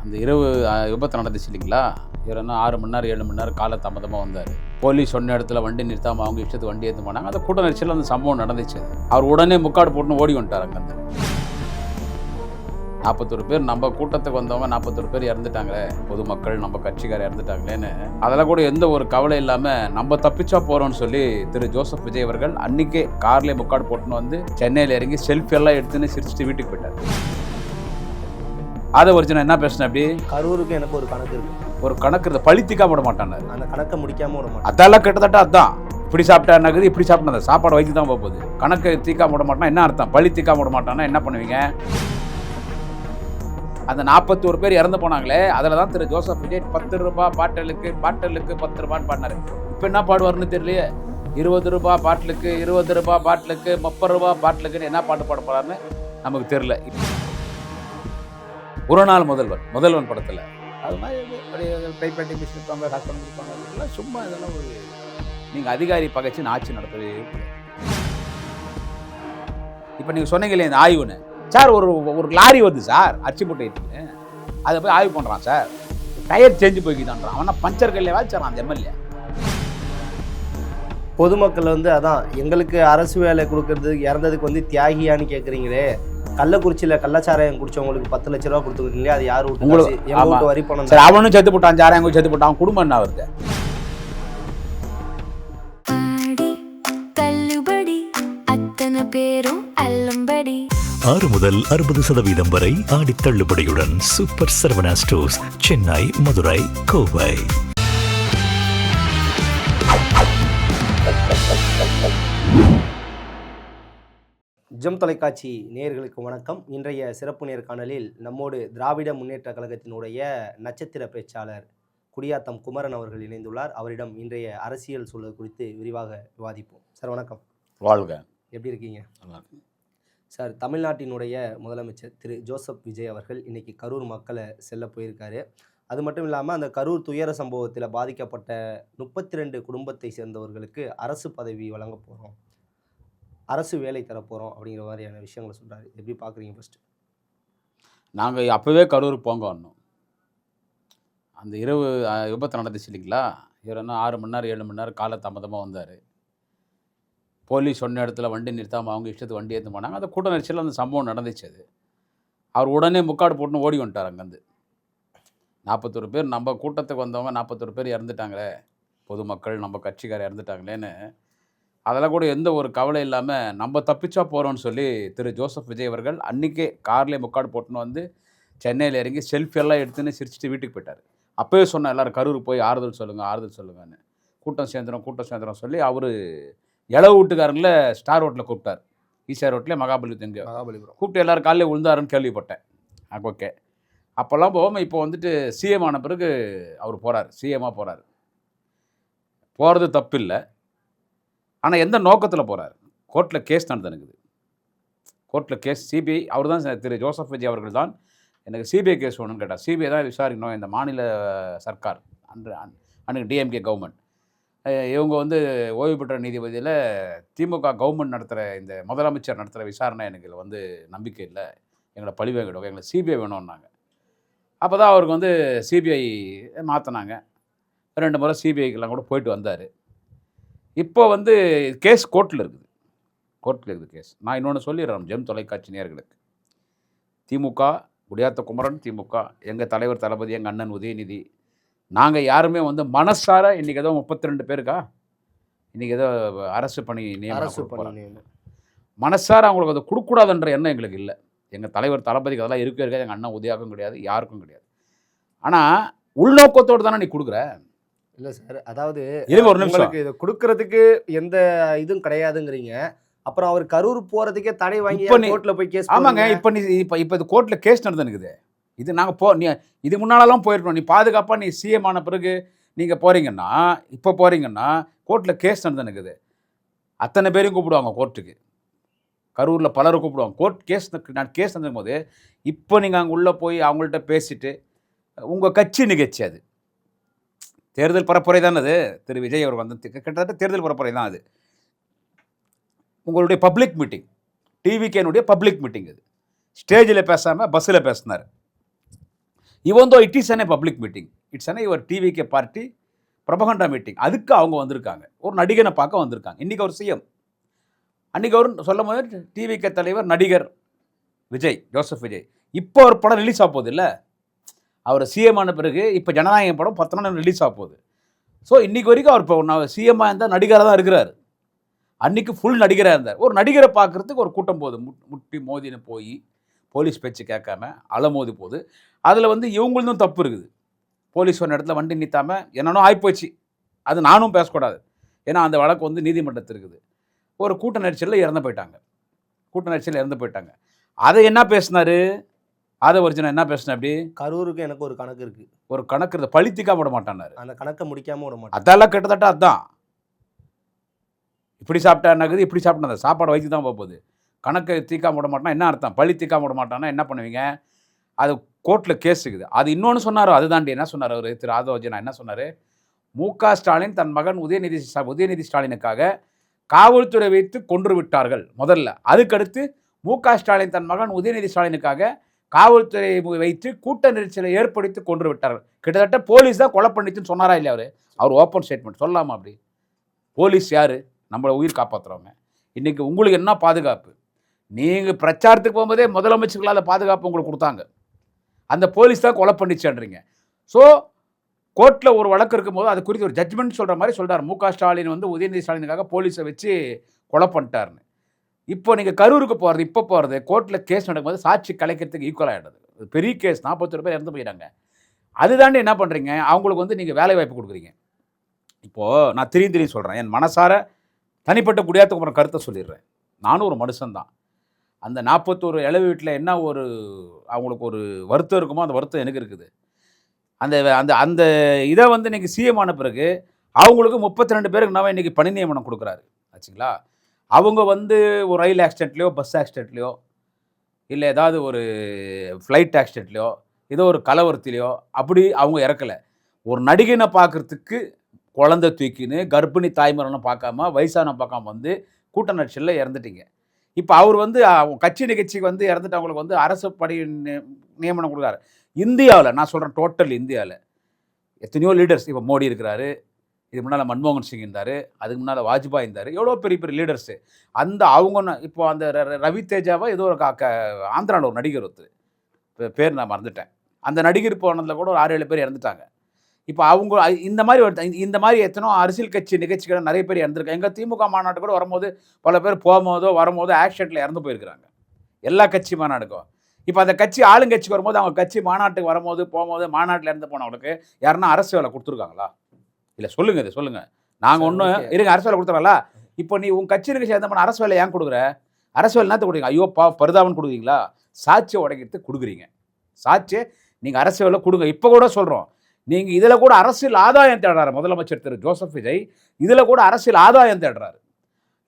அந்த இரவு விபத்து நடந்துச்சு இல்லைங்களா, இவர் என்ன 6 மணி நேரம் 7 மணி நேரம் கால தாமதமாக வந்தார். போலீஸ் சொன்ன இடத்துல வண்டி நிறுத்தாமல் அவங்க இஷ்டத்துக்கு வண்டி ஏற்று போனாங்க. அந்த கூட்ட நெரிசலில் அந்த சம்பவம் நடந்துச்சு. அவர் உடனே முக்காடு போட்டுன்னு ஓடி வந்துட்டார். அங்கேருந்து 41 பேர் நம்ம கூட்டத்துக்கு வந்தவங்க 41 பேர் இறந்துட்டாங்களே, பொதுமக்கள் நம்ம கட்சிக்காரர் இறந்துட்டாங்களேன்னு அதெல்லாம் கூட எந்த ஒரு கவலை இல்லாமல் நம்ம தப்பிச்சா போகிறோம்னு சொல்லி திரு ஜோசப் விஜய் அவர்கள் அன்றைக்கே கார்லேயே முக்காடு போட்டுன்னு வந்து சென்னையில் இறங்கி செல்ஃபி எல்லாம் எடுத்துன்னு சிரிச்சுட்டு வீட்டுக்கு போயிட்டார். அதை ஒரிஜினல் என்ன பேசினேன் அப்படி கரூருக்கு எனக்கு ஒரு கணக்கு இருக்கு. ஒரு கணக்கு பழித்திக்காம விட மாட்டாங்க. அந்த கணக்கை முடிக்காம விட மாட்டாங்க. அதெல்லாம் கிட்டத்தட்ட அதுதான். இப்படி சாப்பிட்டாருனாக்குது, இப்படி சாப்பிட்டா சாப்பாடு வைத்து தான் போகுது. கணக்கு தீக்காம விட மாட்டான் என்ன அர்த்தம்? பழி தீக்காம விட மாட்டான்னா என்ன பண்ணுவீங்க? அந்த 41 பேர் இறந்து போனாங்களே, அதில் தான் திரு ஜோசப் விஜய் 10 ரூபாய் பாட்டிலுக்கு 10 ரூபான்னு பாடினாரு. இப்போ என்ன பாடுவார்னு தெரியலையே. 20 ரூபாய் பாட்டிலுக்கு 20 ரூபாய் பாட்டிலுக்கு 30 ரூபாய் பாட்டிலுக்குன்னு என்ன பாட்டு பாட போறாருன்னு நமக்கு தெரியல. ஒரு நாள் முதல்வன் படத்தில் அது மாதிரி டைப்ரைட்டிங் மிஷின் இருப்பாங்க, ஹஸ்பண்ட் கொடுப்பாங்க. இதெல்லாம் சும்மா இதெல்லாம் ஒரு நீங்கள் அதிகாரி பகைச்சு ஆட்சி நடத்தவே. இப்போ நீங்கள் சொன்னீங்களே இந்த ஆய்வுன்னு, சார் ஒரு லாரி வருது சார் அரிசி மூட்டை ஏற்றுன்னு, அதை போய் ஆய்வு பண்ணுறான் சார். Tyre change போய்க்குதான்றான். அவனா பஞ்சர் கல்லே வேலைச்சாரான் அந்த எம்எல்ஏ. பொதுமக்கள் அதான் எங்களுக்கு அரசு வேலை கொடுக்கறது இறந்ததுக்கு தியாகியான்னு கேட்குறீங்களே. கள்ளக்குறிச்சியில் கள்ளச்சாராயம் குடிச்சவங்களுக்கு 10 லட்ச ரூபா கொடுத்துருக்கீங்களே, அது யார் உங்களுக்கு வரி பணம்? சார் அவனும் செத்து போட்டான், சாராயம் செத்து போட்டான். அவன் குடும்பம் என்ன வருது? பேரும் அல்லம்படி 6 முதல் 60% வரை ஆடி தள்ளுபடியுடன் super Saravana stores, Chennai, Madurai, Kovai. Gem தொலைக்காட்சி நேயர்களுக்கு வணக்கம். இன்றைய சிறப்பு நேர்காணலில் நம்மோடு திராவிட முன்னேற்ற கழகத்தினுடைய நட்சத்திர பேச்சாளர் குடியாத்தம் குமரன் அவர்கள் இணைந்துள்ளார். அவரிடம் இன்றைய அரசியல் சூழல் குறித்து விரிவாக விவாதிப்போம். சார் வணக்கம். வாழ்க. எப்படி இருக்கீங்க? நல்லா இருக்கு சார். தமிழ்நாட்டினுடைய முதலமைச்சர் திரு ஜோசப் விஜய் அவர்கள் இன்னைக்கு கரூர் மக்களை செல்ல போயிருக்காரு. அது மட்டும் இல்லாமல் அந்த கரூர் துயர சம்பவத்தில் பாதிக்கப்பட்ட 32 குடும்பத்தை சேர்ந்தவர்களுக்கு அரசு பதவி வழங்க போகிறோம், அரசு வேலை தரப்போகிறோம் அப்படிங்கிற மாதிரியான விஷயங்களை சொல்கிறாரு. எப்படி பார்க்குறீங்க? ஃபஸ்ட்டு நாங்கள் அப்போவே கரூருக்கு போங்க வரணும். அந்த இரவு விபத்து நடந்துச்சு இல்லைங்களா, இவர் என்ன 6 மணி நேரம் 7 மணி நேரம் கால தாமதமாக வந்தார். போலீஸ் சொன்ன இடத்துல வண்டி நிறுத்தாமல் அவங்க இஷ்டத்துக்கு வண்டி ஏற்று போனாங்க. அந்த கூட்ட நெரிசலில் அந்த சம்பவம் நடந்துச்சு. அவர் உடனே முக்காடு போட்டுன்னு ஓடி வந்துட்டார். அங்கேருந்து 41 பேர் நம்ம கூட்டத்துக்கு வந்தவங்க 41 பேர் இறந்துட்டாங்களே, பொதுமக்கள் நம்ம கட்சிக்காரர் இறந்துட்டாங்களேன்னு அதெல்லாம் கூட எந்த ஒரு கவலை இல்லாமல் நம்ம தப்பிச்சா போகிறோம்னு சொல்லி திரு ஜோசப் விஜய் அவர்கள் அன்றைக்கே கார்லேயே முக்காடு போட்டுன்னு வந்து சென்னையில் இறங்கி செல்ஃபி எல்லாம் எடுத்துன்னு சிரிச்சுட்டு வீட்டுக்கு போயிட்டார். அப்போவே சொன்ன எல்லோரும் கரூருக்கு போய் ஆறுதல் சொல்லுங்கன்னு. கூட்டம் சேர்ந்துடும் சொல்லி அவர் இளவு வீட்டுக்காரங்கள ஸ்டார் ரோட்டில் கூப்பிட்டார். ஈசிஆர் ரோட்டில் மகாபலிபுரம் கூப்பிட்டு எல்லோரும் காலையில் விழுந்தாருன்னு கேள்விப்பட்டேன். ஓகே. அப்போல்லாம் போகாமல் இப்போ சிஎம் ஆன பிறகு அவர் போகிறார், சிஎம்மாக போகிறார். போகிறது தப்பு இல்லை. ஆனால் எந்த நோக்கத்தில் போகிறார்? கோர்ட்டில் கேஸ் நடந்துனுக்குது. கோர்ட்டில் கேஸ் சிபிஐ அவர் தான் திரு ஜோசப் விஜய் அவர்கள் தான் எனக்கு சிபிஐ கேஸ் வேணும்னு கேட்டார். சிபிஐ தான் விசாரிக்கணும். இந்த மாநில சர்க்கார் அன்றைக்கு டிஎம்கே கவர்மெண்ட் இவங்க ஓய்வு பெற்ற நீதிபதியில் திமுக கவர்மெண்ட் நடத்துகிற இந்த முதலமைச்சர் நடத்துகிற விசாரணை எனக்கு நம்பிக்கை இல்லை, எங்களை பழிவாங்கிடுவோம், எங்களுக்கு சிபிஐ வேணும்னாங்க. அப்போ தான் அவருக்கு சிபிஐ மாற்றினாங்க. 2 முறை சிபிஐக்கெல்லாம் கூட போயிட்டு வந்தார். இப்போ கேஸ் கோர்ட்டில் இருக்குது கேஸ். நான் இன்னொன்று சொல்லிடுறேன் ஜெம் தொலைக்காட்சி நேயர்களுக்கு. திமுக, குடியாத்த குமரன் திமுக, எங்கள் தலைவர் தளபதி, எங்கள் அண்ணன் உதயநிதி, நாங்கள் யாருமே மனசார இன்றைக்கி ஏதோ 32 பேருக்கா இன்றைக்கி ஏதோ அரசு பணி நியமனம் மனசார அவங்களுக்கு அதை கொடுக்கூடாதுன்ற எண்ணம் எங்களுக்கு இல்லை. எங்கள் தலைவர் தளபதிக்கு அதெல்லாம் இருக்காது, எங்கள் அண்ணன் உதயாக்கும் கிடையாது, யாருக்கும் கிடையாது. ஆனால் உள்நோக்கத்தோடு தானே நீ கொடுக்குற? இல்லை சார், அதாவது ஒரு நிமிஷம், இதை கொடுக்கறதுக்கு எந்த இதுவும் கிடையாதுங்கிறீங்க. அப்புறம் அவர் கரூர் போகிறதுக்கே தடை வாங்கி கோர்ட்டில் போய் கேஸ். ஆமாங்க. இப்போ இது கோர்ட்டில் கேஸ் நடந்துனுக்குது. இது நாங்கள் நீ இது முன்னாலெல்லாம் போயிருக்கணும். நீ பாதுகாப்பாக நீ சிஎம் ஆன பிறகு நீங்கள் போகிறீங்கன்னா கோர்ட்டில் கேஸ் நடந்துனுக்குது. அத்தனை பேரையும் கூப்பிடுவாங்க கோர்ட்டுக்கு. கரூரில் பலரை கூப்பிடுவாங்க. கேஸ் நடந்துக்கும் போது இப்போ நீங்கள் அங்கே உள்ளே போய் அவங்கள்ட்ட பேசிட்டு உங்கள் கட்சி நிகழ்ச்சி, அது தேர்தல் பரப்புரை தான். அது திரு விஜய் அவர் கிட்டத்தட்ட தேர்தல் பரப்புரை தான். அது உங்களுடைய பப்ளிக் மீட்டிங், டிவிகேனுடைய பப்ளிக் மீட்டிங். அது ஸ்டேஜில் பேசாமல் பஸ்ஸில் பேசினார். Even though it is an A public meeting, it's an your TVK party propaganda meeting, அதுக்கு அவங்க வந்திருக்காங்க. ஒரு நடிகனை பார்க்க வந்திருக்காங்க. இன்றைக்கி அவர் சிஎம், அன்றைக்கி அவர் சொல்லும் போது டிவிகே தலைவர் நடிகர் விஜய், ஜோசப் விஜய். இப்போ ஒரு படம் ரிலீஸ் ஆக போகுது இல்லை, அவர் சிஎம் ஆன பிறகு இப்போ ஜனநாயகம் படம் 10 நாள் ரிலீஸ் ஆக போகுது. ஸோ இன்றைக்கி வரைக்கும் அவர் இப்போ சிஎம்மாக இருந்தால் நடிகராக தான் இருக்கிறார். அன்றைக்கி ஃபுல் நடிகராக இருந்தார். ஒரு நடிகரை பார்க்குறதுக்கு ஒரு கூட்டம் போகுது, முட்டி மோதின்னு போய் போலீஸ் பேச்சு கேட்காம அலமோதி போகுது. அதில் வந்து இவங்களும் தப்பு இருக்குது. போலீஸ் ஒரு இடத்துல வண்டி நிறுத்தாமல் என்னென்னோ ஆகிப்போச்சு. அது நானும் பேசக்கூடாது, ஏன்னா அந்த வழக்கு வந்து நீதிமன்றத்தில் இருக்குது. ஒரு கூட்ட நெரிசலில் இறந்து போயிட்டாங்க. அதை என்ன பேசினார், அதை ஒரிஜினல் என்ன பேசினா, அப்படி கரூருக்கு எனக்கு ஒரு கணக்கு இருக்குது, ஒரு கணக்கு இருக்குது, பழித்திக்காம விட மாட்டானார். அந்த கணக்கை முடிக்காமல் விட மாட்டான். அதெல்லாம் கிட்டத்தட்ட அதுதான். இப்படி சாப்பிட்டா என்னக்குது, இப்படி சாப்பிட்டா சாப்பாடு வயிற்று தான் போகுது. கணக்கை தீக்காம விட மாட்டான் என்ன அர்த்தம்? பழி தீக்காம விட மாட்டான்னா என்ன பண்ணுவீங்க? அது கோர்ட்டில் கேஸ் இருக்குது. அது இன்னொன்று சொன்னார், அதுதாண்டி என்ன சொன்னார் அவர் திரு ஆதவர்ஜனா என்ன சொன்னார், மு.க. ஸ்டாலின் தன் மகன் உதயநிதி ஸ்டாலினுக்காக காவல்துறை வைத்து கொன்று விட்டார்கள் முதல்ல. அதுக்கடுத்து மு.க. ஸ்டாலின் தன் மகன் உதயநிதி ஸ்டாலினுக்காக காவல்துறை வைத்து கூட்ட நெரிசலை ஏற்படுத்தி கொன்று விட்டார்கள். கிட்டத்தட்ட போலீஸ் தான் கொலை பண்ணிச்சுன்னு சொன்னாரா இல்லையா? அவர் ஓப்பன் ஸ்டேட்மெண்ட் சொல்லலாமா? அப்படி போலீஸ் யார்? நம்மளை உயிர் காப்பாற்றுறவங்க. இன்றைக்கி உங்களுக்கு என்ன பாதுகாப்பு? நீங்கள் பிரச்சாரத்துக்கு போகும்போதே முதலமைச்சர்களால் பாதுகாப்பு உங்களுக்கு கொடுத்தாங்க, அந்த போலீஸ் தான் கொலை பண்ணிச்சுன்றீங்க. ஸோ கோர்ட்டில் ஒரு வழக்கு இருக்கும்போது அது குறித்து ஒரு ஜட்ஜ்மெண்ட் சொல்கிற மாதிரி சொல்கிறார். மு.க. ஸ்டாலின் வந்து உதயநிதி ஸ்டாலினுக்காக போலீஸை வச்சு கொலை பண்ணிட்டாருன்னு. இப்போ நீங்கள் கரூருக்கு போகிறது கோர்ட்டில் கேஸ் நடக்கும்போது சாட்சி கலைக்கிறதுக்கு ஈக்குவல் ஆகிடுது. பெரிய கேஸ், 41 பேர் இறந்து போயிட்டாங்க. அதுதாண்டி என்ன பண்ணுறீங்க, அவங்களுக்கு வந்து நீங்கள் வேலை வாய்ப்பு கொடுக்குறீங்க. இப்போது நான் திடீர்னு சொல்கிறேன், என் மனசார தனிப்பட்ட குடியாத்துக்கு அப்புறம் கருத்தை சொல்லிடுறேன். நானும் ஒரு மனுஷன்தான். அந்த 41 இளவு வீட்டில் என்ன ஒரு அவங்களுக்கு ஒரு வருத்தம் இருக்குமோ அந்த வருத்தம் எனக்கு இருக்குது. அந்த அந்த அந்த இதை வந்து இன்றைக்கி சிஎம் ஆன பிறகு அவங்களுக்கு 32 பேருக்கு நான் இன்றைக்கி பணி நியமனம் கொடுக்குறாரு ஆச்சுங்களா. அவங்க வந்து ஒரு ரயில் ஆக்சிடெண்ட்லையோ பஸ் ஆக்சிடெண்ட்லையோ இல்லை ஏதாவது ஒரு ஃப்ளைட் ஆக்சிடெண்ட்லையோ ஏதோ ஒரு கலவரத்திலையோ அப்படி அவங்க இறக்கலை. ஒரு நடிகனை பார்க்குறதுக்கு குழந்தை தூக்கின்னு கர்ப்பிணி தாய்மரம்னு பார்க்காம வயசான பார்க்காம வந்து கூட்ட நெரிசலில் இறந்துட்டீங்க. இப்போ அவர் வந்து கட்சி நிகழ்ச்சிக்கு வந்து இறந்துட்டு அவங்களுக்கு வந்து அரசு பணி நியமனம் கொடுக்குறாரு. இந்தியாவில் நான் சொல்கிறேன், டோட்டல் இந்தியாவில் எத்தனையோ லீடர்ஸ், இப்போ மோடி இருக்கிறாரு, இதுக்கு முன்னால் மன்மோகன் சிங் இருந்தார், அதுக்கு முன்னால் வாஜ்பாய் இருந்தார், எவ்வளோ பெரிய பெரிய லீடர்ஸு. அந்த அவங்க இப்போ அந்த ரவி தேஜாவா ஏதோ ஒரு ஆந்திராவில் ஒரு நடிகர் ஒருத்தர், பேர் நான் மறந்துட்டேன், அந்த நடிகர் போனதில் கூட ஒரு 6-7 பேர் இறந்துட்டாங்க. இப்போ அவங்க இந்த மாதிரி எத்தனோ அரசியல் கட்சி நிகழ்ச்சிகள் நிறைய பேர் இறந்துருக்காங்க. எங்கள் திமுக மாநாட்டு கூட வரும்போது பல பேர் வரும்போதோ ஆக்சிடெண்ட்டில் இறந்து போயிருக்கிறாங்க, எல்லா கட்சி மாநாடுக்கும். இப்போ அந்த கட்சி ஆளுங்கட்சிக்கு வரும்போது அவங்க கட்சி மாநாட்டுக்கு போகும்போது மாநாட்டில் இறந்து போனவங்களுக்கு யாருன்னா அரசு வேலை கொடுத்துருக்காங்களா? இல்லை சொல்லுங்கள், இது சொல்லுங்கள். நாங்கள் ஒன்றும் இருங்க, அரசு வேலை கொடுத்துறாங்களா? இப்போ நீ உங்கள் கட்சி நிகழ்ச்சி இறந்த பண்ண அரசு வேலை ஏன் கொடுக்குற? அரசு வேலை என்னத்தை கொடுக்குறீங்க? ஐயோ பரிதாபம்னு கொடுக்குறீங்களா? சாட்சியை உடைக்கிறதுக்கு கொடுக்குறீங்க. சாட்சியை நீங்கள் அரசு வேலை கொடுங்க. இப்போ கூட சொல்கிறோம், நீங்கள் இதில் கூட அரசியல் ஆதாயம் தேடுறாரு முதலமைச்சர் திரு ஜோசப் விஜய். இதில் கூட அரசியல் ஆதாயம் தேடுறாரு.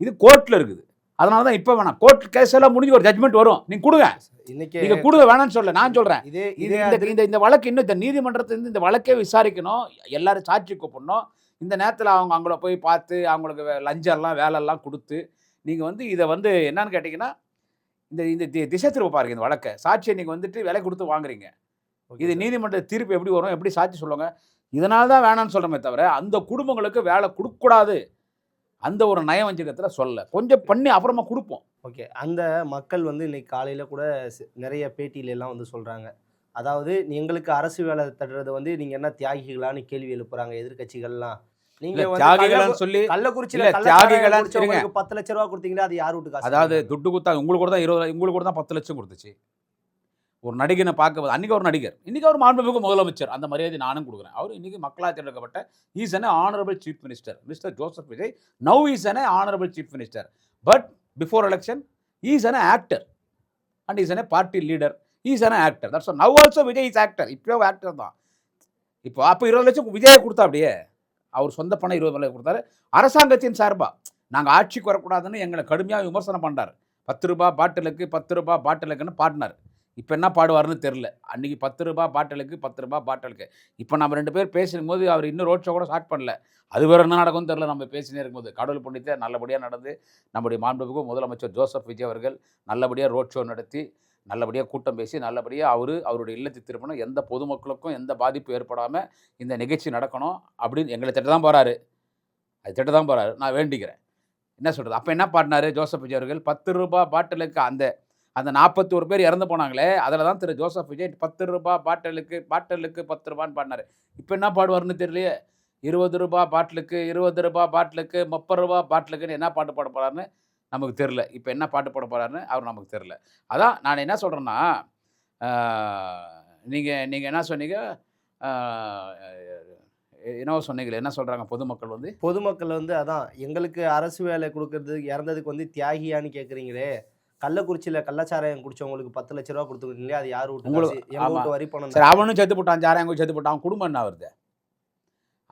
இது கோர்ட்டில் இருக்குது. அதனால தான் இப்போ வேணாம், கோர்ட் கேஸ் எல்லாம் முடிஞ்சு ஒரு ஜட்மெண்ட் வரும், நீங்கள் கொடுங்க. இன்னைக்கு நீங்கள் கொடுங்க, வேணாம்னு சொல்ல நான் சொல்கிறேன். இந்த வழக்கு இன்னும் இந்த நீதிமன்றத்திலிருந்து இந்த வழக்கே விசாரிக்கணும், எல்லாரும் சாட்சி கூப்பிடணும். இந்த நேரத்தில் அவங்க அவங்கள போய் பார்த்து அவங்களுக்கு லஞ்சம்லாம் வேலையெல்லாம் கொடுத்து நீங்கள் வந்து இதை வந்து என்னன்னு கேட்டிங்கன்னா இந்த திசை திரும்ப பாருங்க. இந்த வழக்கை சாட்சியை நீங்கள் வந்துட்டு விலை கொடுத்து வாங்குறீங்க. இது நீதிமன்ற தீர்ப்பு எப்படி வரும், எப்படி சாட்சி சொல்லுவாங்க? இதனால தான் வேணான்னு சொல்கிறோமே தவிர அந்த குடும்பங்களுக்கு வேலை கொடுக்கக்கூடாது அந்த ஒரு நயவஞ்சகத்தில் சொல்ல கொஞ்சம் பண்ணி அப்புறமா கொடுப்போம். ஓகே, அந்த மக்கள் வந்து இன்னைக்கு காலையில் கூட நிறைய பேட்டியிலெல்லாம் வந்து சொல்கிறாங்க, அதாவது எங்களுக்கு அரசு வேலை தடுறது வந்து நீங்கள் என்ன தியாகிகளான்னு கேள்வி எழுப்புறாங்க எதிர்கட்சிகள்லாம். நீங்கள் தியாகிகளான்னு சொல்லி கள்ளக்குறிச்சியில் தியாகிகளான்னு 10 லட்ச ரூபா கொடுத்தீங்கன்னா அது யார் வீட்டுக்கு? அதாவது துட்டு கொடுத்தாங்க, உங்களுக்கு கூட தான் 20, உங்களுக்கு கூட தான் 10 லட்சம் கொடுத்துச்சு. ஒரு நடிகனை பார்க்க அன்றைக்கி ஒரு நடிகர், இன்றைக்கி அவர் மாண்புமிகு முதலமைச்சர், அந்த மரியாதை நானும் கொடுக்குறேன். அவர் இன்றைக்கி மக்களால் தேர்ந்தெடுக்கப்பட்ட is an honourable chief minister mister Joseph Vijay. Now is an honourable chief minister, but before election is an actor and is an party leader. Is an actor, that's now also Vijay is actor. இப்போ actor தான். இப்போ அப்போ 20 லட்சம் விஜயை கொடுத்தா, அப்படியே அவர் சொந்த பணம் 20 லட்சம் கொடுத்தாரு. அரசாங்கத்தின் சார்பாக நாங்கள் ஆட்சிக்கு வரக்கூடாதுன்னு எங்களை கடுமையாக விமர்சனம் பண்ணுறாரு. 10 ரூபா பாட்டிலுக்கு 10 ரூபா பாட்டிலுக்குன்னு பாடினார். இப்போ என்ன பாடுவார்னு தெரில. அன்றைக்கி 10 ரூபா பாட்டிலுக்கு 10 ரூபா பாட்டிலுக்கு. இப்போ நம்ம 2 பேர் பேசும்போது அவர் இன்னும் ரோட் ஷோ கூட ஸ்டார்ட் பண்ணல. அது வேறு என்ன நடக்கும்னு தெரில. நம்ம பேசினே இருக்கும்போது கடவுள் புண்ணியத்தை நல்லபடியாக நடந்து நம்முடைய மாண்புமிகு முதலமைச்சர் ஜோசப் விஜய் அவர்கள் நல்லபடியாக ரோட் ஷோ நடத்தி நல்லபடியாக கூட்டம் பேசி நல்லபடியாக அவருடைய இல்லத்தை திருப்பணும், எந்த பொதுமக்களுக்கும் எந்த பாதிப்பும் ஏற்படாமல் இந்த நிகழ்ச்சி நடக்கணும் அப்படின்னு எங்களை திட்ட தான் போகிறாரு. அது திட்ட தான் போகிறாரு. நான் வேண்டிக்கிறேன். என்ன சொல்கிறது, அப்போ என்ன பாடினாரு ஜோசப் விஜய் அவர்கள்? ₹10 பாட்டிலுக்கு அந்த அந்த 41 பேர் இறந்து போனாங்களே, அதில் தான் திரு ஜோசப் விஜய் ₹10 பாட்டிலுக்கு ₹10 பாடினாரு. இப்போ என்ன பாடுவார்னு தெரியலையே. ₹20 பாட்டிலுக்கு ₹20 பாட்டிலுக்கு ₹30 பாட்டிலுக்குன்னு என்ன பாட்டு பாட போகிறாருன்னு நமக்கு தெரில. இப்போ என்ன பாட்டு பாட போகிறாருன்னு அவர் நமக்கு தெரில. அதான் நான் என்ன சொல்கிறேன்னா, நீங்கள் என்ன சொன்னீங்க, என்னவோ சொன்னீங்களே, என்ன சொல்கிறாங்க பொதுமக்கள் வந்து? பொதுமக்கள் வந்து அதான் எங்களுக்கு அரசு வேலை கொடுக்கறது இறந்ததுக்கு வந்து தியாகியான்னு கேட்குறீங்களே, கள்ளக்குறிச்சியில் கள்ளச்சாராயம் குடிச்சவங்களுக்கு 10 லட்ச ரூபா கொடுத்துருக்கீங்களே, அது யார் வீட்டு உங்களுக்கு காசு? எங்க வீட்டு வரி பணம் சரி, தான். அவனும் செத்து போட்டான், ஜாராயங்கும் செத்து போட்டான். அவன் குடும்பம் என்ன வருது?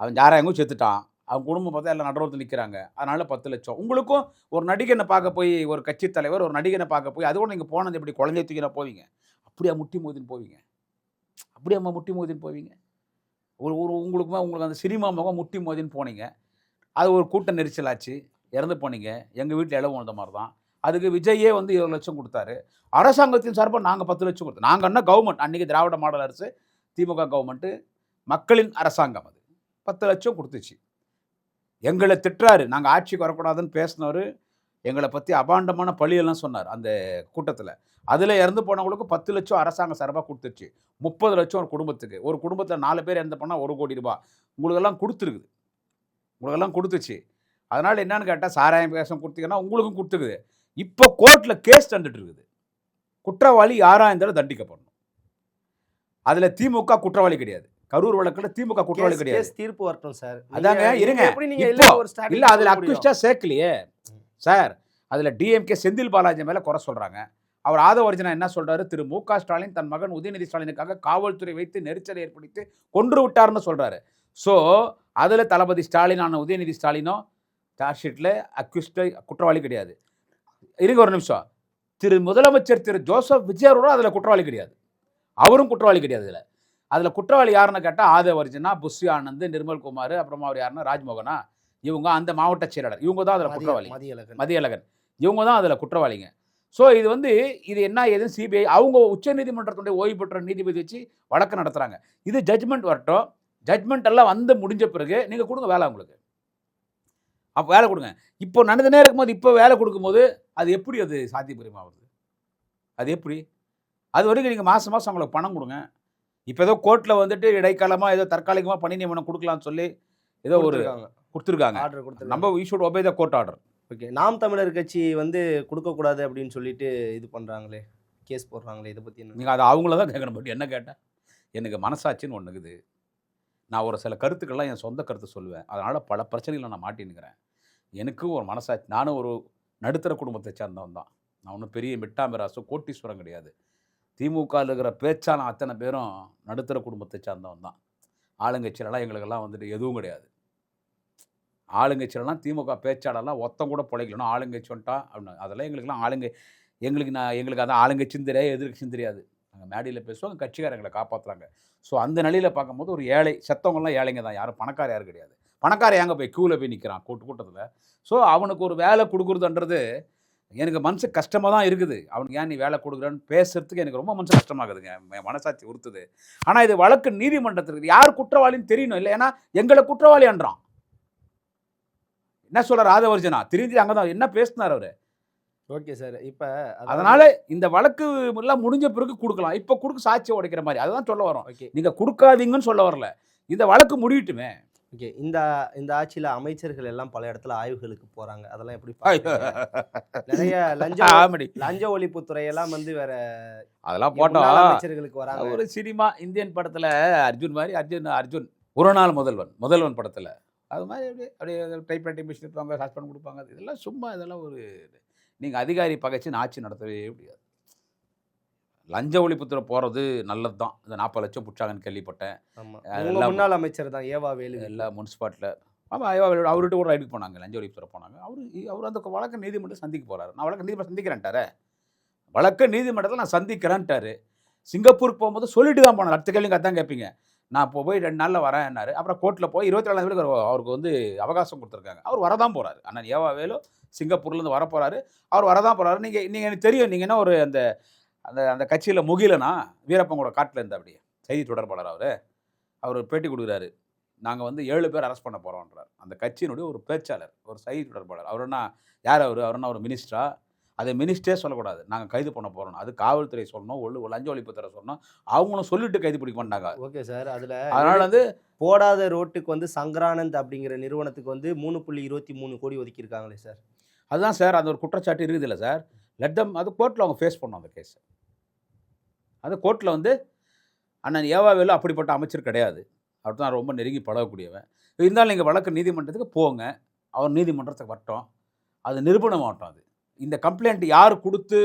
அவன் ஜாராயங்கும் செத்துட்டான். அவன் குடும்பம் பார்த்தா எல்லாம் நடுரோரத்தில் நிற்கிறாங்க. அதனால 10 லட்சம். உங்களுக்கும் ஒரு நடிகனை பார்க்க போய், ஒரு கட்சி தலைவர் ஒரு நடிகனை பார்க்க போய், அது கூட நீங்கள் போனது எப்படி குழந்தைய தூக்கினா போவீங்க? அப்படியே முட்டி மோதின்னு போவீங்க? அப்படியே முட்டி மோதின்னு போவீங்க? ஒரு ஒரு உங்களுக்கு அந்த சினிமா முகம் முட்டி மோதின்னு போனீங்க. அது ஒரு கூட்ட நெரிசலாச்சு, இறந்து போனீங்க. எங்கள் வீட்டில் இளவு வந்த மாதிரி தான். அதுக்கு விஜயே வந்து 20 லட்சம் கொடுத்தாரு. அரசாங்கத்தின் சார்பாக நாங்கள் 10 லட்சம் கொடுத்தோம். நாங்கள் என்ன கவர்மெண்ட், அன்றைக்கி திராவிட மாடல் அரசு, திமுக கவர்மெண்ட்டு, மக்களின் அரசாங்கம் அது 10 லட்சம் கொடுத்துச்சு. எங்களை திட்டுறாரு, நாங்கள் ஆட்சிக்கு வரக்கூடாதுன்னு பேசினவர், எங்களை பற்றி அபாண்டமான பழியெல்லாம் சொன்னார் அந்த கூட்டத்தில். அதில் இறந்து போனவங்களுக்கு 10 லட்சம் அரசாங்கம் சார்பாக கொடுத்துருச்சு. 30 லட்சம் ஒரு குடும்பத்துக்கு. ஒரு குடும்பத்தில் 4 பேர் இறந்து போனால் ₹1 கோடி. உங்களுக்கெல்லாம் கொடுத்துருக்குது, உங்களுக்கெல்லாம் கொடுத்துச்சு. அதனால் என்னன்னு கேட்டால், சாராயம் பேசம் கொடுத்தீங்கன்னா உங்களுக்கும் கொடுத்துக்குது. இப்போ கோர்ட்டில் கேஸ் தந்துட்டு இருக்குது. குற்றவாளி யாராக இருந்தாலும் தண்டிக்கப்படணும். அதில் திமுக குற்றவாளி கிடையாது. கரூர் வழக்கில் திமுக குற்றவாளி கிடையாது. தீர்ப்பு வரட்டும் சார். அதாங்க இருங்க. இல்லை, அதில் அக்யூஸ்டா சேர்க்கலையே சார். அதில் டிஎம்கே செந்தில் பாலாஜி மேலே குறை சொல்கிறாங்க. அவர் ஆதவர்ஜனா என்ன சொல்கிறாரு? திரு மு.க. ஸ்டாலின் தன் மகன் உதயநிதி ஸ்டாலினுக்காக காவல்துறை வைத்து நெரிச்சலை ஏற்படுத்தி கொன்று விட்டார்னு சொல்கிறாரு. ஸோ அதில் தளபதி ஸ்டாலினான உதயநிதி ஸ்டாலினோ சார்ஜ் ஷீட்டில் அக்யூஸ்டு குற்றவாளி கிடையாது. இருங்க ஒரு நிமிஷம். திரு முதலமைச்சர் திரு ஜோசப் விஜய் அவரோட அதில் குற்றவாளி கிடையாது. அவரும் குற்றவாளி கிடையாது. அதில் குற்றவாளி யாருன்னு கேட்டால் ஆதவர்ஜனா, புஷி ஆனந்த், நிர்மல்குமார், அப்புறமா அவர் யாருன்னா ராஜ்மோகனா, இவங்க அந்த மாவட்ட செயலாளர், இவங்க தான் அதில் குற்றவாளி. மதியழகன், இவங்க தான் அதில் குற்றவாளிங்க. ஸோ இது வந்து இது என்ன ஏதுன்னு சிபிஐ அவங்க உச்சநீதிமன்றத்துடைய ஓய்வு பெற்ற நீதிபதி வச்சு வழக்கு நடத்துகிறாங்க. இது ஜட்ஜ்மெண்ட் வரட்டும். ஜட்ஜ்மெண்ட் எல்லாம் வந்து முடிஞ்ச பிறகு நீங்கள் கொடுங்க வேலை உங்களுக்கு. அப்போ வேலை கொடுங்க. இப்போ நடந்துனே இருக்கும்போது இப்போ வேலை கொடுக்கும்போது அது எப்படி அது சாத்தியபுரியமாகுது? அது எப்படி? அது வரைக்கும் நீங்கள் மாதம் மாதம் அவங்களுக்கு பணம் கொடுங்க. இப்போ ஏதோ கோர்ட்டில் வந்துட்டு இடைக்காலமாக ஏதோ தற்காலிகமாக பணி நியமனம் கொடுக்கலான்னு சொல்லி ஏதோ ஒரு கொடுத்துருக்காங்க. ஆர்டர் கொடுத்துருக்காங்க. நம்ம we should obey the court order. Okay, Naam Tamilar கட்சி வந்து கொடுக்கக்கூடாது அப்படின்னு சொல்லிட்டு இது பண்ணுறாங்களே, கேஸ் போடுறாங்களே, இதை பற்றி என்ன? நீங்கள் அதை அவங்கள தான் கேட்கணும். பட் என்ன கேட்டால், எனக்கு மனசாட்சின்னு ஒன்று இருக்குது. நான் ஒரு சில கருத்துக்கள்லாம் என் சொந்த கருத்து சொல்லுவேன். அதனால் பல பிரச்சனைகளை நான் மாட்டின்னுக்கிறேன். எனக்கும் ஒரு மனசாட்சி. நானும் ஒரு நடுத்தர குடும்பத்தை சேர்ந்தவன் தான். நான் ஒன்றும் பெரிய மிட்டாமிராசோ கோட்டீஸ்வரம் கிடையாது. திமுகவில் இருக்கிற பேச்சான அத்தனை பேரும் நடுத்தர குடும்பத்தை சேர்ந்தவன் தான். ஆளுங்கட்சியிலலாம் எங்களுக்கெல்லாம் வந்துட்டு எதுவும் கிடையாது. ஆளுங்கட்சியிலலாம் திமுக பேச்சாளர்லாம் ஒத்தம் கூட பிழைக்கலணும். ஆளுங்கட்சி வந்துட்டா அப்படின்னு அதெல்லாம் எங்களுக்கெல்லாம் எங்களுக்கு அதான் ஆளுங்கட்சியும் தெரியாது, எதிர்கட்சியும் தெரியாது. நாங்கள் மேடையில் பேசுவோம், கட்சிக்காரங்களை காப்பாற்றுறாங்க. ஸோ அந்த நிலையில் பார்க்கும்போது ஒரு ஏழை, செத்தவங்கலாம் ஏழைங்க தான். யாரும் பணக்கார யாரும் கிடையாது. பணக்கார ஏங்க போய் க்யூவில் போய் நிற்கிறான் கூட்டத்தில். ஸோ அவனுக்கு ஒரு வேலை கொடுக்குறதுன்றது எனக்கு மனசு கஷ்டமாக தான் இருக்குது. அவனுக்கு ஏன் நீ வேலை கொடுக்குறேன்னு பேசுறதுக்கு எனக்கு ரொம்ப மனசு கஷ்டமாகுதுங்க. மனசாட்சி உறுத்துது. ஆனால் இது வழக்கு நீதிமன்றத்திற்கு யார் குற்றவாளின்னு தெரியணும். இல்லை, ஏன்னா எங்களை குற்றவாளின்றான். என்ன சொல்கிறார் ஆதவர்ஜனா? திரும்பி அங்கே தான் என்ன பேசினார் அவர். Okay sir. இப்போ அதனால் இந்த வழக்கு எல்லாம் முடிஞ்ச பிறகு கொடுக்கலாம். இப்போ கொடுக்க சாட்சியை உடைக்கிற மாதிரி அதுதான் சொல்ல வரோம். ஓகே, நீங்கள் கொடுக்காதீங்கன்னு சொல்ல வரல. இந்த வழக்கு முடியட்டுமே. ஓகே. இந்த ஆட்சியில் அமைச்சர்கள் எல்லாம் பல இடத்துல ஆய்வுகளுக்கு போகிறாங்க. அதெல்லாம் எப்படி நிறைய லஞ்ச ஒழிப்புத்துறையெல்லாம் வந்து வேற அதெல்லாம் போட்டோம். அமைச்சர்களுக்கு வராங்க. ஒரு சினிமா இந்தியன் படத்தில் அர்ஜுன் மாதிரி அர்ஜுன் ஒரு நாள் முதல்வன் படத்தில் அது மாதிரி அப்படியே டைப்ரைட்டிங் மிஷின் இருப்பாங்க, சஸ்பெண்ட் கொடுப்பாங்க. இதெல்லாம் சும்மா, இதெல்லாம் ஒரு நீங்கள் அதிகாரி பகைச்சின்னு ஆட்சி நடத்தவே முடியாது. லஞ்ச ஒழிப்புத்துறை போகிறது நல்லது தான். இந்த 40 லட்சம் பிடிச்சாங்கன்னு கேள்விப்பட்டேன். முன்னாள் அமைச்சர் தான் ஏவா வேலு எல்லா முனிசிபாலிட்டியில். ஆமாம், ஏவா வேலு அவர்கிட்ட கூட ரைடுக்கு போனாங்க, லஞ்ச ஒழிப்புத்துறை போனாங்க. அவர் அந்த வழக்கு நீதிமன்றம் சந்திக்க போகிறாரு. நான் வழக்கு நீதிமன்றம் சந்திக்கிறேன்ட்டாரு. வழக்கு நீதிமன்றத்தில் நான் சந்திக்கிறேன்ட்டாரு. சிங்கப்பூருக்கு போகும்போது சொல்லிட்டு தான் போனார். அடுத்த கேள்விங்க அதான் கேட்பீங்க. நான் இப்போ போய் 2 நாளில் வரேன்னாரு. அப்புறம் கோர்ட்டில் போய் 24 தேதி அவருக்கு வந்து அவகாசம் கொடுத்துருக்காங்க. அவர் வரதான் போகிறாரு. அண்ணன் ஏவா வேலு சிங்கப்பூர்லேருந்து வரப்போகிறாரு. அவர் வரதான் போகிறாரு. நீங்கள் எனக்கு தெரியும், நீங்கள் என்ன ஒரு அந்த அந்த அந்த கட்சியில் முகிலனா வீரப்பன் கூட காட்டில் இருந்தா அப்படியே செய்தி தொடர்பாளர் அவர் பேட்டி கொடுக்குறாரு. நாங்கள் வந்து 7 பேர் அரெஸ்ட் பண்ண போகிறோன்றார். அந்த கட்சியினுடைய ஒரு பேச்சாளர், ஒரு செய்தி தொடர்பாளர். அவருன்னா யார் அவருன்னா ஒரு மினிஸ்டரா? அதை மினிஸ்டரே சொல்லக்கூடாது. நாங்கள் கைது பண்ண போகிறோம். அது காவல்துறை சொல்லணும், லஞ்ச ஒழிப்புத்துறை சொல்லணும். அவங்களும் சொல்லிட்டு கைது பிடிக்க மாட்டாங்க. Okay sir. அதனால வந்து போடாத ரோட்டுக்கு வந்து சங்கரானந்த் அப்படிங்கிற நிறுவனத்துக்கு வந்து 3.23 கோடி ஒதுக்கியிருக்காங்களே சார். அதுதான் சார் அந்த ஒரு குற்றச்சாட்டு இருக்குதுல்ல சார். அது கோர்ட்டில் அவங்க ஃபேஸ் பண்ணணும் அந்த கேஸை. அது கோர்ட்டில் வந்து அண்ணன் ஏவாவேலு அப்படிப்பட்ட அமைச்சர் கிடையாது. அவர் தான் ரொம்ப நெருங்கி பழகக்கூடியவன். இருந்தாலும் நீங்கள் வழக்கு நீதிமன்றத்துக்கு போங்க. அவர் நீதிமன்றத்துக்கு வரட்டும். அது நிரூபணமாகட்டும். அது இந்த கம்ப்ளைண்ட் யார் கொடுத்து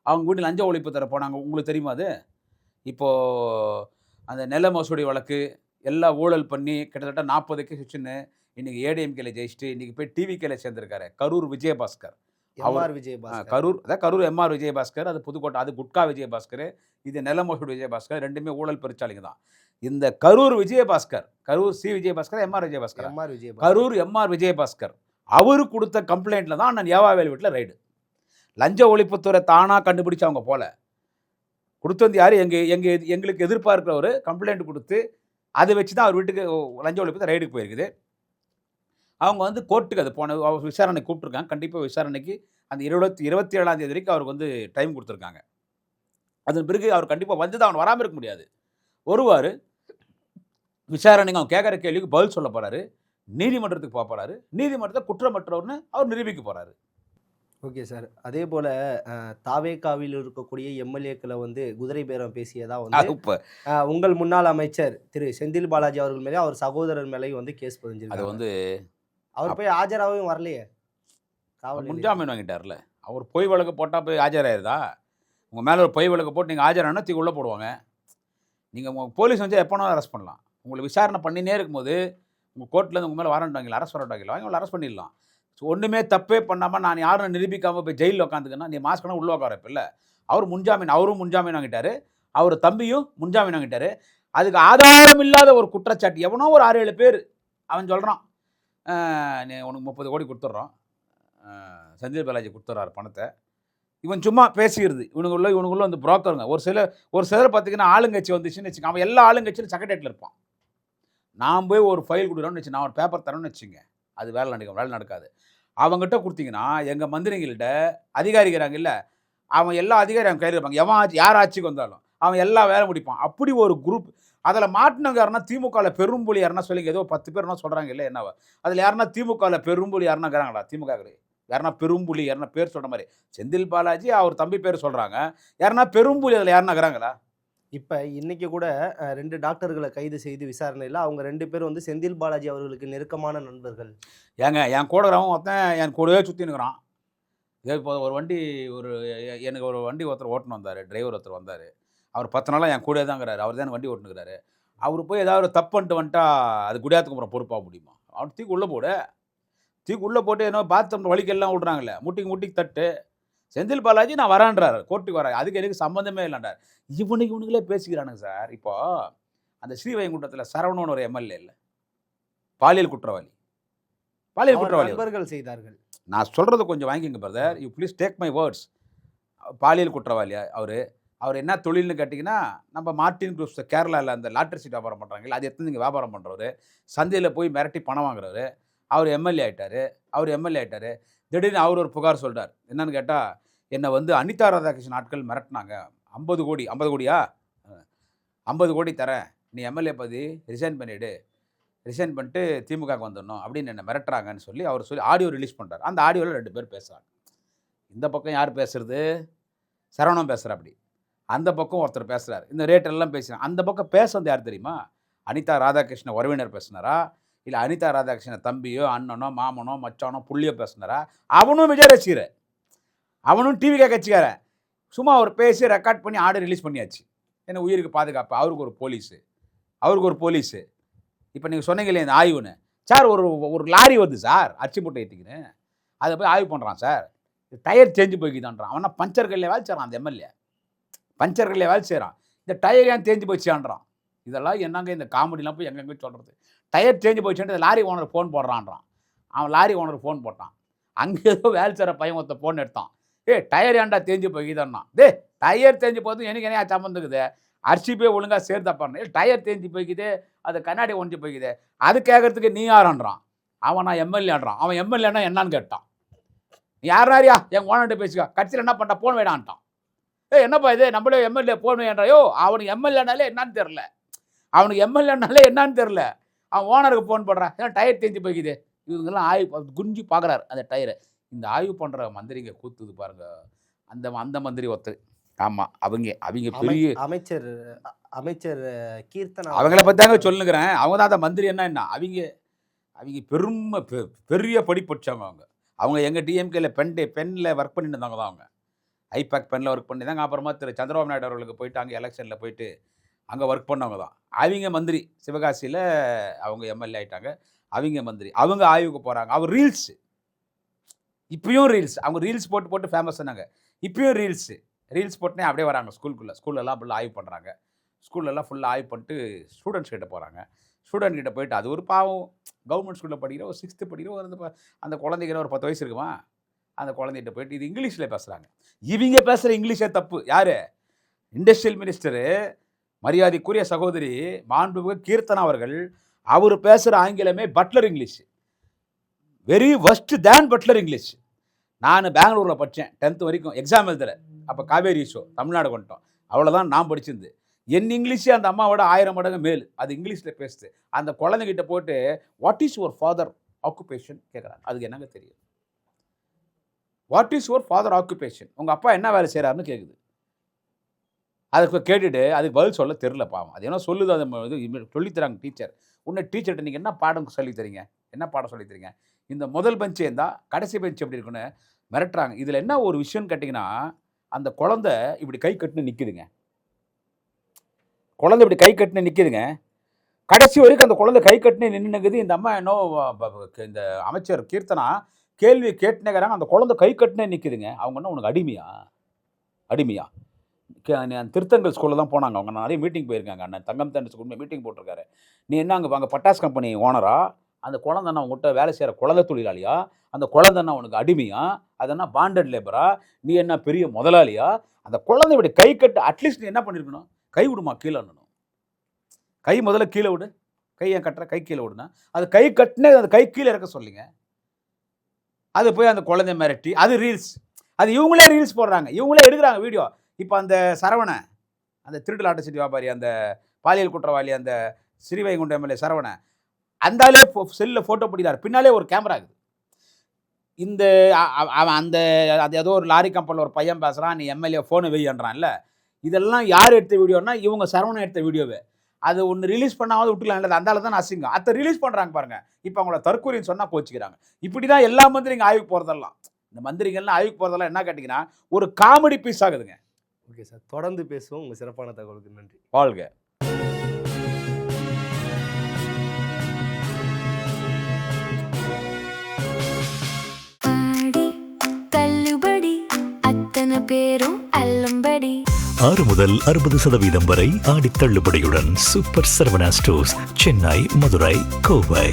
அவங்க வீட்டில் லஞ்ச ஒழிப்பு தர போனாங்க உங்களுக்கு தெரியுமா? அது இப்போது அந்த நில மோசடி வழக்கு எல்லாம் ஊழல் பண்ணி கிட்டத்தட்ட 40 கேஸ் வச்சுன்னு இன்றைக்கி ஏடிஎம்கேல ஜெயிச்சுட்டு இன்றைக்கி போய் டிவிகேல சேர்ந்துருக்காரு கரூர் விஜயபாஸ்கர். கரூர் எம்ஆர் விஜயபாஸ்கர், அது புதுக்கோட்டை, அது குட்கா விஜயபாஸ்கர், இது நில மோசடி விஜயபாஸ்கர், ரெண்டுமே ஊழல் பெருச்சாளிங்க தான். இந்த Karur Vijayabaskar, Karur C Vijayabaskar, MR Vijayabaskar, Karur MR Vijayabaskar அவரு கொடுத்த கம்ப்ளைண்ட்ல தான் நான் ஏவாவேலு வீட்டில் ரைடு. லஞ்ச ஒழிப்புத்துறை தானாக கண்டுபிடிச்சு அவங்க போல கொடுத்து வந்து யார் எங்களுக்கு எதிர்பார்க்கிற ஒரு கம்ப்ளைண்ட் கொடுத்து அதை வச்சு தான் அவர் வீட்டுக்கு லஞ்ச ஒழிப்புத்துறை ரைடுக்கு போயிருக்குது. அவங்க வந்து கோர்ட்டுக்கு அது போன விசாரணை கூப்பிட்ருக்காங்க. கண்டிப்பாக விசாரணைக்கு அந்த 27ஆம் தேதி வரைக்கும் அவருக்கு வந்து டைம் கொடுத்துருக்காங்க. அதன் பிறகு அவர் கண்டிப்பாக வந்து தான் அவன் வராமல் இருக்க முடியாது. வருவார், விசாரணைக்கு அவன் கேட்குற கேள்விக்கு பதில் சொல்ல போகிறாரு, நீதிமன்றத்துக்கு போக போகிறாரு, நீதிமன்றத்தை குற்றமற்றவர்னு அவர் நிரூபிக்க போகிறாரு. Okay sir. அதே போல் தாவேகாவில் இருக்கக்கூடிய எம்எல்ஏக்களை வந்து குதிரை பேரம் பேசியதா வந்து உங்கள் முன்னாள் அமைச்சர் திரு செந்தில் பாலாஜி அவர்கள் மேலே அவர் சகோதரர் மேலேயும் வந்து கேஸ் பதிஞ்சிருக்கு. அது வந்து அவர் போய் ஆஜராகவும் வரலையே, முன்ஜாமீன் வாங்கிட்டார்ல. அவர் பொய் வழக்கு போட்டால் போய் ஆஜராயிருதா? உங்கள் மேலே ஒரு பொய் வழக்கு போட்டு நீங்கள் ஆஜரானா தூக்கி உள்ளே போடுவாங்க. நீங்கள் உங்கள் போலீஸ் வந்து எப்போனா அரெஸ்ட் பண்ணலாம். உங்களை விசாரணை பண்ணினே இருக்கும்போது உங்கள் கோர்ட்லேருந்து உங்கள் மேலே வாரண்ட் வாங்கலாம், அரெஸ்ட் வாரண்ட் வாங்கலாம், உங்களை அரெஸ்ட் பண்ணிடலாம். ஸோ ஒன்றுமே தப்பே பண்ணாமல் நான் யாரும் நிரூபிக்காமல் போய் ஜெயிலில் உட்காந்துக்கன்னா நீ மாஸ்க்னா உள்ளே உட்காரப்ப இல்லை. அவரும் முன்ஜாமீன் வாங்கிட்டார், அவர் தம்பியும் முன்ஜாமீன் வாங்கிட்டார். அதுக்கு ஆதாரம் இல்லாத ஒரு குற்றச்சாட்டு எவனோ ஒரு 6-7 பேர் அவன் சொல்கிறான், நீ உனக்கு 30 கோடி கொடுத்துட்றோம், செந்தில் பாலாஜி கொடுத்துட்றாரு பணத்தை. இவன் சும்மா பேசிடுது. இவனுக்குள்ள வந்து புரோக்கருங்க. ஒரு சிலர் பார்த்திங்கன்னா ஆளுங்கட்சி வந்துச்சுன்னு வச்சுக்கோங்க, அவன் எல்லா ஆளுங்கட்சியிலும் செக்ரட்டேரியட்டில் இருப்பான். நான் போய் ஒரு ஃபைல் கொடுக்குறோன்னு வச்சு, நான் ஒரு பேப்பர் தரேன்னு வச்சுங்க, அது வேலை நடக்காது. அவங்ககிட்ட கொடுத்தீங்கன்னா எங்கள் மந்திரிகள்கிட்ட அதிகாரிக்கிறாங்க இல்லை, அவன் எல்லா அதிகாரி அவன் கையில் இருப்பாங்க. யார் ஆட்சிக்கு வந்தாலும் அவன் எல்லா வேலை முடிப்பான். அப்படி ஒரு குரூப். அதில் மாட்டினவங்க யாருன்னா திமுகவில் பெரும்புலி யாருன்னா சொல்லிங்க, ஏதோ 10 பேர்னா சொல்கிறாங்க இல்லை என்னவா, அதில் யாருன்னா திமுகவில் பெரும்புலி யாருன்னா இருக்கிறாங்களா? திமுக யாருன்னா பெரும்புலி யாருன்னா பேர் சொல்கிற மாதிரி செந்தில் பாலாஜி அவர் தம்பி பேர் சொல்கிறாங்க, யாருன்னா பெரும்புலி அதில் யாருன்னா இருக்கிறாங்களா? இப்போ இன்றைக்கி கூட 2 டாக்டர்களை கைது செய்து விசாரணையில் அவங்க 2 பேரும் வந்து செந்தில் பாலாஜி அவர்களுக்கு நெருக்கமான நண்பர்கள். ஏங்க என் கூடறவன் ஒருத்தன் என் கூடவே சுற்றினுக்கிறான். இப்போ எனக்கு ஒரு வண்டி ஒருத்தர் ஓட்டுன்னு வந்தார், டிரைவர் ஒருத்தர் வந்தார். அவர் 10 நாளாக என் கூட தாங்கிறாரு, அவர் தான் வண்டி ஓட்டுனுக்கிறாரு. அவர் போய் ஏதாவது ஒரு தப்பு பண்ணிட்டு வந்துட்டா அது குடியாத்துக்கு அப்புறம் பொறுப்பாக முடியுமா? அவன் தூக்கி உள்ளே போட்டு என்ன பாத்ரூம் வலிக்கெல்லாம் விட்றாங்களே, முட்டிக்கு தட்டு. செந்தில் பாலாஜி நான் வரேன்றார், கோர்ட்டுக்கு வரேன், அதுக்கு எனக்கு சம்மந்தமே இல்லைன்றார். இவனுங்களே பேசிக்கிறானுங்க சார். இப்போ அந்த ஸ்ரீவைகுண்டத்தில் சரவணன் ஒரு எம்எல்ஏ இல்லை, பாலியல் குற்றவாளி நண்பர்கள் செய்தார்கள். நான் சொல்கிறது கொஞ்சம் வாங்கிங்க brother, you please take my words. பாலியல் குற்றவாளி அவர் என்ன தொழில்னு கேட்டிங்கன்னா, நம்ம மார்டின் குரூப்ஸ் கேரளாவில் அந்த லாட்டரி சீட் வியாபாரம் பண்ணுறாங்களே, அது எடுத்து நீங்கள் வியாபாரம் பண்ணுறவர், சந்தையில் போய் மிரட்டி பணம் வாங்குறவர். அவர் எம்எல்ஏ ஆகிட்டார். திடீர்னு அவர் ஒரு புகார் சொல்கிறார். என்னன்னு கேட்டால், என்னை வந்து அனிதா ராதாகிருஷ்ணன் ஆட்கள் மிரட்டினாங்க, 50 கோடியா 50 கோடி தரேன், நீ எம்எல்ஏ பதவி ரிசைன் பண்ணிவிட்டு திமுகவுக்கு வந்துடணும் அப்படின்னு என்னை மிரட்டுறாங்கன்னு சொல்லி ஆடியோ ரிலீஸ் பண்ணுறார். அந்த ஆடியோவில் 2 பேர் பேசுகிறாங்க. இந்த பக்கம் யார் பேசுகிறது? சரவணன் பேசுகிற. அப்படி அந்த பக்கம் ஒருத்தர் பேசுகிறார், இந்த ரேட்டெல்லாம் பேசுகிறாங்க. அந்த பக்கம் பேசுறது யார் தெரியுமா? அனிதா ராதாகிருஷ்ணன் உறவினர் பேசுனாரா, இல்லை அனிதா ராதாகிருஷ்ணன் தம்பியோ அண்ணனோ மாமனோ மச்சானோ புள்ளியோ பேசுனாரா? அவனும் விஜய் ரசிகர், அவனும் டிவிகே கட்சிக்காரன். சும்மா அவர் பேசி ரெக்கார்ட் பண்ணி ஆடியோ ரிலீஸ் பண்ணியாச்சு. ஏன்னா உயிருக்கு பாதுகாப்பு, அவருக்கு ஒரு போலீஸு. இப்போ நீங்கள் சொன்னீங்க இல்லையா இந்த ஆய்வுன்னு, சார் ஒரு லாரி வருது சார் அரிசி மூட்டை ஏற்றிக்கின்னு, அதை போய் ஆய்வு பண்ணுறான் சார், டயர் சேஞ்சு போய்க்குதான்றான். அவனா பஞ்சர் கல்லையே வேலை செய்கிறான், அந்த எம்எல்ஏ பஞ்சர் கல்லையே வேலை செய்கிறான், இந்த டயர் ஏன் தேஞ்சு போயிடுச்சான்றான். இதெல்லாம் என்னங்க இந்த காமெடிலாம் போய் எங்கெங்கே சொல்கிறது? டயர் சேஞ்சு போயிடுச்சுன்ட்டு லாரி ஓனர் ஃபோன் போடுறான்றான். அவன் லாரி ஓனர் ஃபோன் போட்டான், அங்கே ஏதோ வேலை செய்கிற பையன் ஒருத்த ஃபோன் எடுத்தான், டயர் ஏன்டா தேஞ்சு போய்க்குதான்னா, டயர் தேஞ்சு போதும் எனக்கு என்ன சம்மந்துக்குது, அரிசி போய் ஒழுங்காக சேர்த்தா பண்ண டயர் தேஞ்சு போய்க்குது, அது கண்ணாடி ஒஞ்சி போய்க்குது, அது கேட்கறதுக்கு நீ யாரான்றான். அவன் நான் எம்எல்ஏன்றான். அவன் எம்எல்ஏன்னா என்னன்னு கேட்டான். நீ யாராரியா என் ஓனர்கிட்ட பேசிக்கா, கட்சியில் என்ன பண்ண போன் வேடான்ட்டான். என்னப்பா இது நம்மளே எம்எல்ஏ போன் வேண்டாயோ, அவனுக்கு எம்எல்ஏனாலே என்னன்னு தெரில, அவனுக்கு எம்எல்ஏனாலே என்னன்னு தெரில, அவன் ஓனருக்கு ஃபோன் பண்ணுறான், ஏன்னா டயர் தேஞ்சு போய்க்குது. இவங்கெல்லாம் ஆய்வு குஞ்சு பார்க்குறாரு அந்த டயரை. இந்த ஆய்வு பண்ணுற மந்திரிங்க கூத்துது பாருங்க, அந்த மந்திரி ஒத்து. ஆமாம், அவங்க பெரிய அமைச்சர் கீர்த்தனா அவங்கள பற்றி தாங்க சொல்லுங்கிறேன். அவங்க தான் அந்த மந்திரி என்ன அவங்க பெரிய படிப்படிச்சவங்க. அவங்க எங்கள் டிஎம்கேல பெண்ணில் ஒர்க் பண்ணிட்டு இருந்தாங்க தான். அவங்க ஐபேக் பெண்ணில் ஒர்க் பண்ணி தாங்க. அப்புறமா திரு சந்திரபாபு நாயுடு அவர்களுக்கு போயிட்டு அங்கே எலெக்ஷனில் போயிட்டு அங்கே ஒர்க் பண்ணவங்க தான். அவங்க மந்திரி சிவகாசியில் அவங்க எம்எல்ஏ ஆகிட்டாங்க. அவங்க மந்திரி அவங்க ஆய்வுக்கு போகிறாங்க. அவர் இப்பயும் ரீல்ஸ் அவங்க ரீல்ஸ் போட்டு ஃபேமஸ் ஆனாங்க. இப்பயும் ரீல்ஸ் போட்டுனே அப்படியே வராங்க ஸ்கூல்லலாம் ஃபுல்லாக ஆய்வு பண்ணுறாங்க. ஸ்கூல்லலாம் ஃபுல்லாக ஆய்வு பண்ணிட்டு ஸ்டூடெண்ட்ஸ் கிட்ட போகிறாங்க. ஸ்டூடெண்ட் கிட்ட போயிட்டு அது ஒரு பாவம் கவர்மெண்ட் ஸ்கூலில் படிக்கிற ஒரு 6th படிக்கிற அந்த குழந்தைங்க ஒரு 10 வயசு இருக்குமா, அந்த குழந்தைகிட்ட போயிட்டு இது இங்கிலீஷில் பேசுகிறாங்க. இவங்க பேசுகிற இங்கிலீஷே தப்பு. யார்? இண்டஸ்ட்ரியல் மினிஸ்டரு மரியாதைக்குரிய சகோதரி மாண்புமிகு கீர்த்தனா அவர்கள். அவர் பேசுகிற ஆங்கிலமே பட்லர் இங்கிலீஷ், வெரி ஒஸ்ட் தேன் பட்லர் இங்கிலீஷ். நான் பெங்களூரில் படித்தேன் 10th வரைக்கும், எக்ஸாம் எழுதுற அப்போ காவேரி ஷோ தமிழ்நாடு வந்துட்டோம். அவ்வளோதான் நான் படிச்சிருந்து. என் இங்கிலீஷே அந்த அம்மாவோட 1000 மடங்கு மேல். அது இங்கிலீஷில் பேசுது. அந்த குழந்தைகிட்ட போட்டு what is your father occupation கேட்குறாங்க. அதுக்கு என்னங்க தெரியும்? What is your father occupation, உங்கள் அப்பா என்ன வேலை செய்கிறாருன்னு கேட்குது. அதுக்கு கேட்டுட்டு அதுக்கு பதில் சொல்ல தெரில பாவம். அது என்ன சொல்லுது, அது இது சொல்லித்தராங்க டீச்சர். உன்னை டீச்சர்கிட்ட நீங்கள் என்ன பாடம் சொல்லித்தரீங்க, என்ன பாடம் சொல்லித்தரீங்க, இந்த முதல் பெஞ்சே இருந்தால் கடைசி பெஞ்ச் எப்படி இருக்குன்னு மிரட்டுறாங்க. இதில் என்ன ஒரு விஷயம்னு கேட்டிங்கன்னா, அந்த குழந்தை இப்படி கை கட்டுன்னு நிற்குதுங்க. குழந்தை இப்படி கை கட்டுன்னு நிற்குதுங்க. கடைசி வரைக்கும் அந்த குழந்தை கை கட்டுன்னு நின்றுங்குது. இந்த அம்மா என்ன இந்த அமைச்சர் கீர்த்தனா கேள்வி கேட்டுனேங்கிறாங்க. அந்த குழந்தை கை கட்டுனே நிற்குதுங்க. அவங்க என்ன உனக்கு அடிமையா திருத்தங்கல் ஸ்கூலில் தான் போனாங்க. அவங்க நிறைய மீட்டிங் போயிருக்காங்க. அண்ணன் தங்கம் தண்டு ஸ்கூல் மீட்டிங் போட்டிருக்காரு. நீ என்ன அங்கே பட்டாஸ் கம்பெனி ஓனரா, அந்த குழந்தைன்னா உங்கள்கிட்ட வேலை செய்கிற குழந்தை தொழிலாளியா, அந்த குழந்தைன்னா உனக்கு அடிமையா, அதென்னா பாண்டட் லேபரா, நீ என்ன பெரிய முதலாளியா? அந்த குழந்தை இப்படி கை கட்டு அட்லீஸ்ட் நீ என்ன பண்ணியிருக்கணும், கை விடுமா கீழே, கை முதல்ல கீழே விடு, கையை கட்டுற கை கீழே விடுனா, அது கை கட்டுனே அந்த கை கீழே இறக்க சொல்லிங்க. அது போய் அந்த குழந்தை மிரட்டி அது ரீல்ஸ், அது இவங்களே ரீல்ஸ் போடுறாங்க, இவங்களே எடுக்கிறாங்க வீடியோ. இப்போ அந்த சரவணன், அந்த திருடலாட்ட சிட்டி வியாபாரி, அந்த பாலியல் குற்றவாளி, அந்த ஸ்ரீவைகுண்டம் எம்எல்ஏ சரவணன், அந்தாலே செல்லில் ஃபோட்டோ பிடிக்கிறார். பின்னாலே ஒரு கேமரா இருக்குது. இந்த அந்த அது ஏதோ ஒரு லாரி கம்பெனியில் ஒரு பையன் பேசுகிறான், நீ எம்எல்ஏ ஃபோனை வெய்யன்றான்ல, இதெல்லாம் யார் எடுத்த வீடியோன்னா இவங்க சரவணன் எடுத்த வீடியோவே. அது ஒன்று ரிலீஸ் பண்ணாவது விட்டுலாம் இல்லை, அந்த தான் அசிங்கம். அதை ரிலீஸ் பண்ணுறாங்க பாருங்கள். இப்போ அவங்கள தற்கொலைன்னு சொன்னால் கோச்சிக்கிறாங்க. இப்படி தான் எல்லா மந்திரிங்க ஆய்வுக்கு போகிறதெல்லாம், இந்த மந்திரிகள்லாம் ஆய்வுக்கு போகிறதெல்லாம் என்ன கேட்டிங்கன்னா ஒரு காமெடி பீஸ் ஆகுதுங்க. ஓகே சார், தொடர்ந்து பேசுவோம். உங்கள் சிறப்பான தகவலுக்கு நன்றி. வாழ்க. பேரும் அல்லம்படி 6 முதல் 60% வரை ஆடி தள்ளுபடியுடன் சூப்பர் சரவணா ஸ்டோர்ஸ், சென்னை, மதுரை, கோவை.